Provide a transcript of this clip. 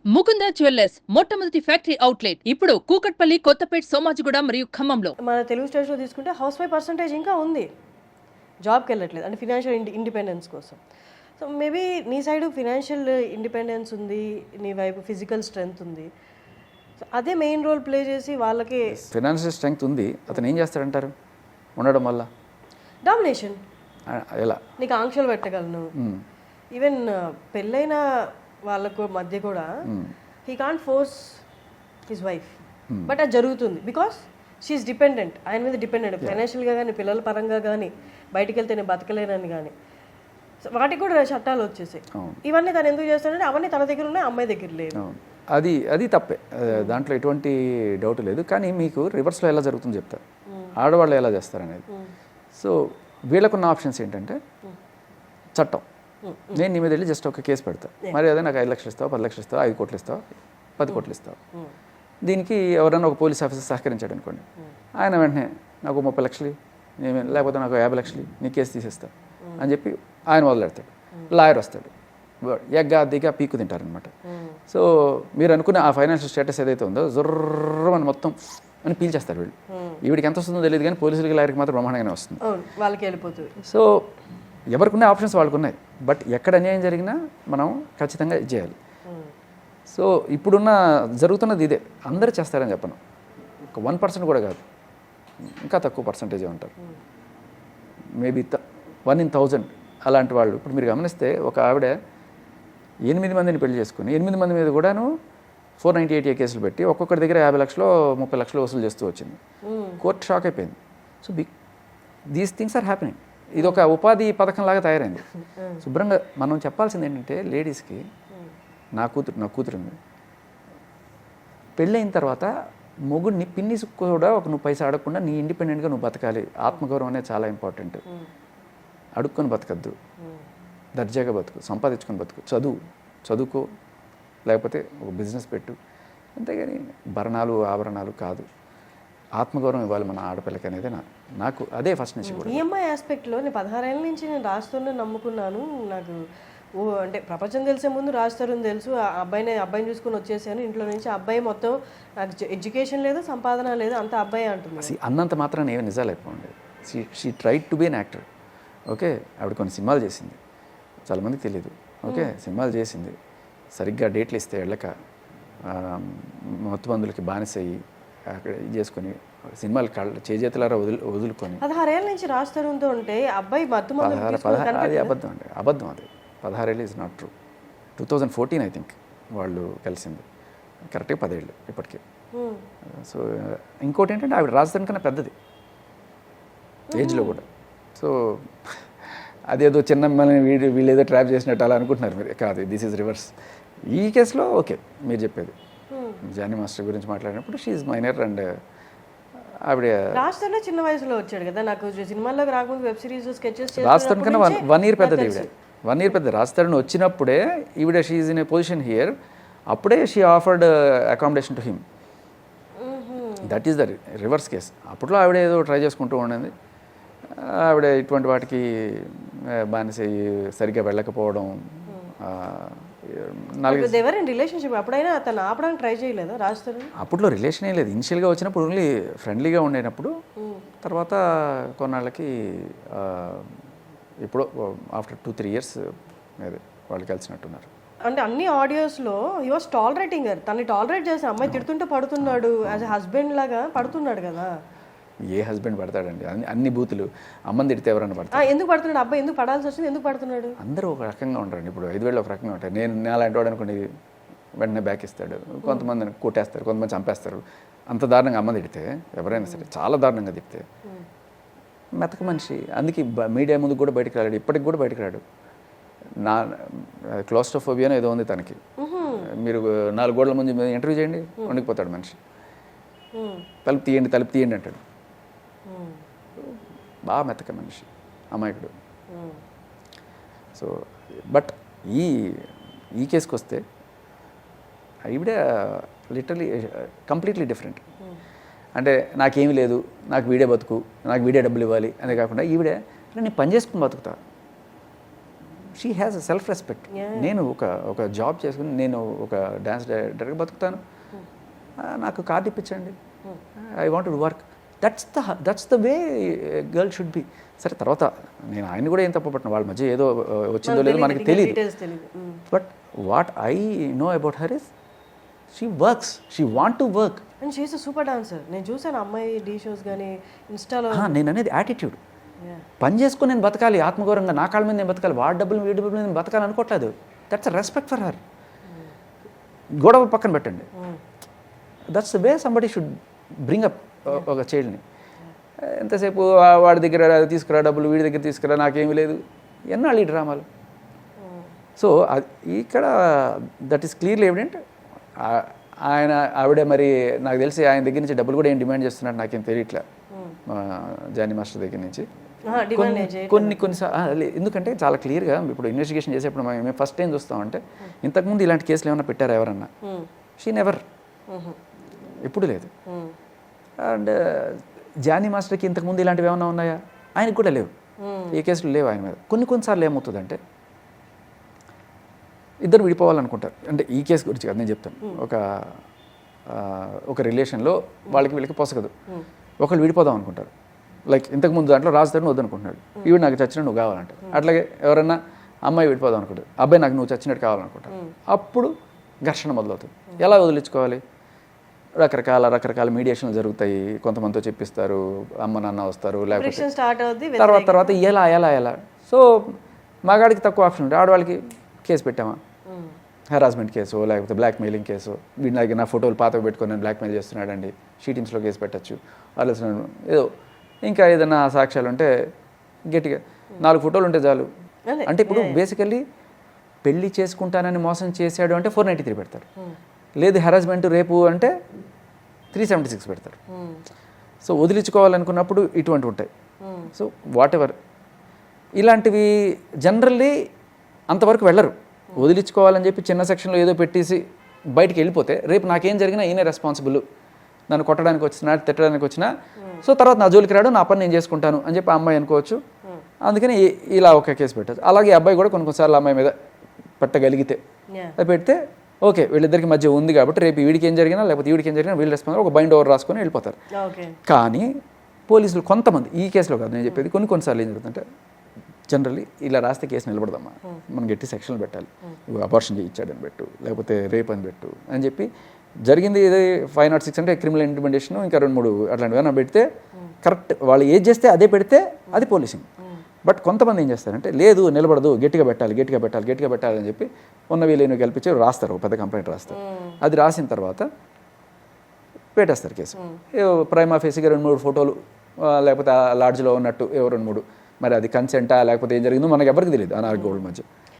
Mukunda jewellers మొట్టమొదటి factory outlet ఇప్పుడు కూకట్పల్లి, కొత్తపేట్, సోమాజిగూడ మరియు ఖమ్మంలో. మన తెలుగు స్టేట్స్లో తీసుకుంటే హౌస్ వైఫ్ పర్సంటేజ్ ఇంకా ఉంది, జాబ్కి వెళ్ళట్లేదు, అంటే ఫినాన్షియల్ ఇండిపెండెన్స్ కోసం. సో మేబీ నీ సైడ్ ఫినాన్షియల్ ఇండిపెండెన్స్ ఉంది, నీ వైపు ఫిజికల్ స్ట్రెంగ్త్ ఉంది. సో అదే మెయిన్ రోల్ ప్లే చేసి వాళ్ళకి ఫినాన్షియల్ స్ట్రెంగ్త్ ఉంది. అతను ఏం చేస్తాడంటారు ఉండడం వల్ల? డామినేషన్. ఎలా నీకు ఆంక్షలు పెట్టగలను. ఈవెన్ పెళ్ళైన వాళ్ళకు మధ్య కూడా he can't force his wife, but అది జరుగుతుంది బికాస్ షీఈస్ డిపెండెంట్, ఆయన మీద డిపెండెంట్ ఫైనాన్షియల్గా కానీ, పిల్లల పరంగా కానీ, బయటికి వెళ్తే నేను బతకలేనని కానీ. వాటికి కూడా చట్టాలు వచ్చేసాయి. ఇవన్నీ తను ఎందుకు చేస్తాడంటే అవన్నీ తన దగ్గర ఉన్నాయి, అమ్మాయి దగ్గర లేదు. అది తప్పే, దాంట్లో ఎటువంటి డౌట్ లేదు. కానీ మీకు రివర్స్లో ఎలా జరుగుతుందో చెప్తారు, ఆడవాళ్ళు ఎలా చేస్తారనేది. సో వీళ్ళకున్న ఆప్షన్స్ ఏంటంటే చట్టం, నేను నీ మీద వెళ్ళి జస్ట్ ఒక కేసు పెడతా, మరి అదే నాకు 5 లక్షలు ఇస్తావు, 10 లక్షలు ఇస్తావు, 5 కోట్లు ఇస్తావు, 10 కోట్లు ఇస్తావు. దీనికి ఎవరైనా ఒక పోలీస్ ఆఫీసర్ సహకరించాడు అనుకోండి, ఆయన వెంటనే నాకు 30 లక్షలు, లేకపోతే నాకు 50 లక్షలు, నీ కేసు తీసేస్తా అని చెప్పి ఆయన మొదలెడతాడు. లాయర్ వస్తాడు, ఎగ్గా దిగా పీకు తింటారనమాట. సో మీరు అనుకున్న ఆ ఫైనాన్షియల్ స్టేటస్ ఏదైతే ఉందో జొర్రమని మొత్తం అని పీల్చేస్తారు వీళ్ళు. వీడికి ఎంత వస్తుందో తెలియదు కానీ పోలీసులకి లాయర్కి మాత్రం బ్రహ్మాండంగానే వస్తుంది, వాళ్ళకి వెళ్ళిపోతుంది. సో ఎవరికి ఆప్షన్స్ వాళ్ళకు ఉన్నాయి. బట్ ఎక్కడ అన్యాయం జరిగినా మనం ఖచ్చితంగా చేయాలి. సో ఇప్పుడున్న జరుగుతున్నది ఇదే. అందరూ చేస్తారని చెప్పను, ఒక 1% కూడా కాదు, ఇంకా తక్కువ పర్సంటేజే ఉంటారు. మేబీ 1 in 1000 అలాంటి వాళ్ళు. ఇప్పుడు మీరు గమనిస్తే ఒక ఆవిడ 8 మందిని పెళ్లి చేసుకుని 8 మంది మీద కూడాను 498A కేసులు పెట్టి ఒక్కొక్కరి దగ్గర 50 లక్షలు 30 లక్షలు వసూలు చేస్తూ వచ్చింది. కోర్టు షాక్ అయిపోయింది. So these things are happening. ఇది ఒక ఉపాధి పథకం లాగా తయారైంది. శుభ్రంగా మనం చెప్పాల్సింది ఏంటంటే లేడీస్కి, నా కూతురు ఉంది, పెళ్ళైన తర్వాత మొగుడిని పిన్నిసి కూడా నువ్వు పైసా అడగకుండా నీ ఇండిపెండెంట్గా నువ్వు బతకాలి. ఆత్మగౌరవం అనేది చాలా ఇంపార్టెంట్. అడుక్కొని బతకద్దు, దర్జాగా బతుకు, సంపాదించుకొని బతుకు, చదువుకో, లేకపోతే ఒక బిజినెస్ పెట్టు, అంతేగాని భరణాలు ఆభరణాలు కాదు. ఆత్మగౌరవం ఇవ్వాలి మన ఆడపిల్లకి అనేది నాకు అదే ఫస్ట్ నుంచి కూడా. ఈఎంఐ ఆస్పెక్ట్లో నేను 16 ఏళ్ళ నుంచి నేను రాజుతోనే నమ్ముకున్నాను. నాకు అంటే ప్రపంచం తెలిసే ముందు రాజుతారని తెలుసు. అబ్బాయిని చూసుకొని వచ్చేసాను ఇంట్లో నుంచి. అబ్బాయి మొత్తం నాకు ఎడ్యుకేషన్ లేదు, సంపాదన లేదు, అంత అబ్బాయి అంటుంది. అన్నంత మాత్రం ఏమి నిజాలు అయిపోండి. She tried to be an actor. Okay, ఆవిడ కొన్ని సినిమాలు చేసింది, చాలామందికి తెలియదు. ఓకే, సినిమాలు చేసింది, సరిగ్గా డేట్లు ఇస్తే వెళ్ళక మత్తు మందులకి బానిసయ్యి అక్కడ చేసుకొని సినిమాలు చేజేతులారా వదులుకొని 16 ఏళ్ళ నుంచి రాజుతారుతో ఉంటే అబ్బాయి మత్తు మందులు అది అబద్ధం అండి, అబద్ధం. అది 16 ఏళ్ళు is not true. 2014 I think వాళ్ళు కలిసింది, కరెక్ట్గా 10 ఏళ్ళు ఇప్పటికీ. సో ఇంకోటి ఏంటంటే ఆవిడ రాజధాని కన్నా పెద్దది ఏజ్లో కూడా. సో అదేదో చిన్న వీళ్ళు ఏదో ట్రాప్ చేసినట్టు అలా అనుకుంటున్నారు మీరు. కాదు, దిస్ ఈజ్ రివర్స్. ఈ కేసులో ఓకే మీరు చెప్పేది. జానీ మాస్టర్ గురించి మాట్లాడినప్పుడు షీ ఈజ్ మైనర్ అండ్ ఆవిడ రాజధాని చిన్న వయసులో వచ్చాడు కదా. నాకు సినిమాల్లోకి రాకముందు వెబ్ సిరీస్ స్కెచెస్ రాజధాని కన్నా 1 year పెద్దది ఈవిడ. 1 year పెద్ద. రాజధాని వచ్చినప్పుడే ఈవిడ she is in a position here. అప్పుడే she offered accommodation to him. That is the reverse case. అప్పట్లో ఆవిడ ఏదో ట్రై చేసుకుంటూ ఉండేది. ఆవిడ ఇటువంటి వాటికి బానిస సరిగ్గా వెళ్ళకపోవడం. రిలేషన్షిప్ అప్పుడైనా అతను ఆపడానికి ట్రై చేయలేదా రాజధాని? అప్పట్లో రిలేషన్ ఏం లేదు. ఇనిషియల్గా వచ్చినప్పుడు ఓన్లీ ఫ్రెండ్లీగా ఉండేటప్పుడు, తర్వాత కొన్నాళ్ళకి ఇప్పుడు ఆఫ్టర్ 2-3 years వాళ్ళు కలిసినట్టున్నారు. అంటే అన్ని ఆడియోస్లో హీ వాస్ టాలరేటింగ్. తనని టాలరేట్ చేసి అమ్మాయి తిడుతుంటే పడుతున్నాడు, యాజ్ ఎ హస్బెండ్ లాగా పడుతున్నాడు కదా. ఏ హస్బెండ్ పడతాడండి? అన్ని బూతులు. అమ్మని తిడితే ఎవరైనా పడతాడు? ఎందుకు పడుతున్నాడు అబ్బాయి? ఎందుకు పడాల్సి వచ్చింది? ఎందుకు పడుతున్నాడు? అందరూ ఒక రకంగా ఉంటారండి. ఇప్పుడు 5 వేలు ఒక రకంగా ఉంటారు. నేను అలాంటి వాడు అనుకోండి, వెంటనే బ్యాక్ ఇస్తాడు. కొంతమంది కొట్టేస్తారు, కొంతమంది చంపేస్తారు. అంత దారుణంగా అమ్మ తిడితే, ఎవరైనా సరే చాలా దారుణంగా తిడితే మెతక మనిషి. అందుకే మీడియా ముందు కూడా బయటకు రాడు, ఇప్పటికి కూడా బయటకు రాడు. నా క్లోస్ట్రోఫోబియానో ఏదో ఉంది తనకి. మీరు 4 గోడల ముందు ఇంటర్వ్యూ చేయండి, వండిపోతాడు మనిషి. తలుపు తీయండి అంటాడు. బాగా మెతక మనిషి, అమాయకుడు. సో బట్ ఈ కేసుకి వస్తే ఈవిడ లిటరలీ కంప్లీట్లీ డిఫరెంట్. అంటే నాకేమీ లేదు, నాకు వీడే బతుకు, నాకు వీడే డబ్బులు ఇవ్వాలి అనే కాకుండా ఈవిడే నేను పని చేసుకుని బతుకుతా, she has a self respect. నేను ఒక జాబ్ చేసుకుని నేను ఒక డ్యాన్స్ డైరెక్టర్గా బతుకుతాను, నాకు కార్డు ఇప్పించండి, I want to work. That's the way girl should be. సరే తర్వాత నేను ఆయన కూడా ఏం తప్పపట్టిన, వాళ్ళ మధ్య ఏదో వచ్చిందో లేదో మనకి తెలియదు. But what I know about her is she works, she want to work. And she is a super dancer. నేను చూసాను అమ్మాయి డీ షోస్ కానీ ఇన్స్టాలో. నేను అనేది యాటిట్యూడ్. పని చేసుకుని నేను బతకాలి ఆత్మగౌరవంగా, నా కాళ్ళ మీద నేను బతకాలి, వాడి డబ్బులు వీడి డబ్బులు నేను బతకాలి అనుకోవట్లేదు. That's a respect for her. గొడవ పక్కన పెట్టండి. That's the way somebody should bring up ఒక చైల్డ్ని. ఎంతసేపు వాడి దగ్గర తీసుకురా డబ్బులు, వీడి దగ్గర తీసుకురా, నాకేమీ లేదు, ఎన్నాళ్ళు ఈ డ్రామాలు. సో ఇక్కడ దట్ ఈస్ క్లియర్లీ ఎవిడెంట్. ఆవిడే మరి నాకు తెలిసి ఆయన దగ్గర నుంచి డబ్బులు కూడా ఏం డిమాండ్ చేస్తున్నట్టు నాకేం తెలియట్లే, జానీ మాస్టర్ దగ్గర నుంచి. కొన్నిసార్లు ఎందుకంటే చాలా క్లియర్గా ఇప్పుడు ఇన్వెస్టిగేషన్ చేసేప్పుడు మేము ఫస్ట్ టైం చూస్తామంటే, ఇంతకుముందు ఇలాంటి కేసులు ఏమైనా పెట్టారా ఎవరన్నా? షీ నెవర్, ఎప్పుడు లేదు. అండ్ జానీ మాస్టర్కి ఇంతకుముందు ఇలాంటివి ఏమైనా ఉన్నాయా? ఆయనకు కూడా లేవు, ఏ కేసులు లేవు ఆయన మీద. కొన్నిసార్లు ఏమవుతుందంటే ఇద్దరు విడిపోవాలనుకుంటారు. అంటే ఈ కేసు గురించి కదా నేను చెప్తాను. ఒక రిలేషన్లో వాళ్ళకి వీళ్ళకి పొసగదు, ఒకళ్ళు విడిపోదాం అనుకుంటారు. లైక్ ఇంతకుముందు దాంట్లో రాజధాని వద్దనుకుంటున్నాడు, ఈవిడ నాకు చచ్చినట్టు నువ్వు కావాలంటారు. అట్లాగే ఎవరన్నా అమ్మాయి విడిపోదాం అనుకుంటారు, అబ్బాయి నాకు నువ్వు చచ్చినట్టు కావాలనుకుంటారు. అప్పుడు ఘర్షణ మొదలవుతుంది. ఎలా వదిలించుకోవాలి? రకరకాల మీడియేషన్లు జరుగుతాయి, కొంతమందితో చెప్పిస్తారు, అమ్మ నాన్న వస్తారు, లేకపోతే తర్వాత ఎలా. సో మగాడికి తక్కువ ఆప్షన్ ఉంటుంది, ఆడవాళ్ళకి కేసు పెట్టామా, హెరాస్మెంట్ కేసు, లేకపోతే బ్లాక్ మెయిలింగ్ కేసు, వీడి నా ఫోటోలు పాతవి పెట్టుకొని నేను బ్లాక్ మెయిల్ చేస్తున్నాడండి, షీటింగ్స్లో కేసు పెట్టచ్చు, అలా ఏదో ఇంకా ఏదైనా సాక్ష్యాలు ఉంటే గట్టిగా 4 ఫోటోలు ఉంటే చాలు. అంటే ఇప్పుడు బేసికల్లీ పెళ్లి చేసుకుంటానని మోసం చేశాడు అంటే 493 పెడతారు, లేదు హెరాస్మెంట్ రేపు అంటే 376 పెడతారు. సో వదిలించుకోవాలనుకున్నప్పుడు ఇటువంటి ఉంటాయి. సో వాట్ ఎవర్ ఇలాంటివి జనరల్లీ అంతవరకు వెళ్ళరు. వదిలించుకోవాలని చెప్పి చిన్న సెక్షన్లో ఏదో పెట్టేసి బయటికి వెళ్ళిపోతే రేపు నాకేం జరిగినా ఈయనే రెస్పాన్సిబుల్, నన్ను కొట్టడానికి వచ్చినా తిట్టడానికి వచ్చినా, సో తర్వాత నా జోలికి రాడు, నా పని నేను చేసుకుంటాను అని చెప్పి అమ్మాయి అనుకోవచ్చు. అందుకని ఇలా ఒక కేసు పెట్టచ్చు. అలాగే అబ్బాయి కూడా కొన్నిసార్లు అమ్మాయి మీద పెట్టగలిగితే అది పెడితే ఓకే, వీళ్ళిద్దరికి మధ్య ఉంది కాబట్టి రేపు వీడికి ఏం జరిగినా లేకపోతే వీడికి ఏం జరిగినా వీళ్ళు రెస్పాన్స్ ఒక బైండ్ ఓవర్ రాసుకొని వెళ్ళిపోతారు. కానీ పోలీసులు కొంతమంది, ఈ కేసులో కాదు నేను చెప్పేది, కొన్నిసార్లు ఏం జరుగుతుందంటే జనరల్లీ ఇలా రాస్తే కేసు నిలబడదమ్మా, మనం గట్టి సెక్షన్లు పెట్టాలి, అబార్షన్ చేయించాడని పెట్టు, లేకపోతే రేప్ అని పెట్టు అని చెప్పి జరిగింది. ఇది 506 అంటే క్రిమినల్ ఇంప్లిమెంటేషన్, ఇంకా 2-3 అట్లాంటివి ఏమైనా పెడితే కరెక్ట్, వాళ్ళు ఏది చేస్తే అదే పెడితే అది పోలీసింగ్. బట్ కొంతమంది ఏం చేస్తారంటే లేదు నిలబడదు, గట్టిగా పెట్టాలి అని చెప్పి ఉన్నవి లేని కల్పించి రాస్తారు, పెద్ద కంప్లైంట్ రాస్తారు. అది రాసిన తర్వాత పెట్టేస్తారు కేసు. ప్రైమా ఫేసిగా 2-3 ఫోటోలు, లేకపోతే ఆ లాడ్జ్లో ఉన్నట్టు 2-3, మరి అది కన్సెంటా లేకపోతే ఏం జరిగిందో మనకు ఎవరికి తెలియదు ఆ 4 గోడల మధ్య.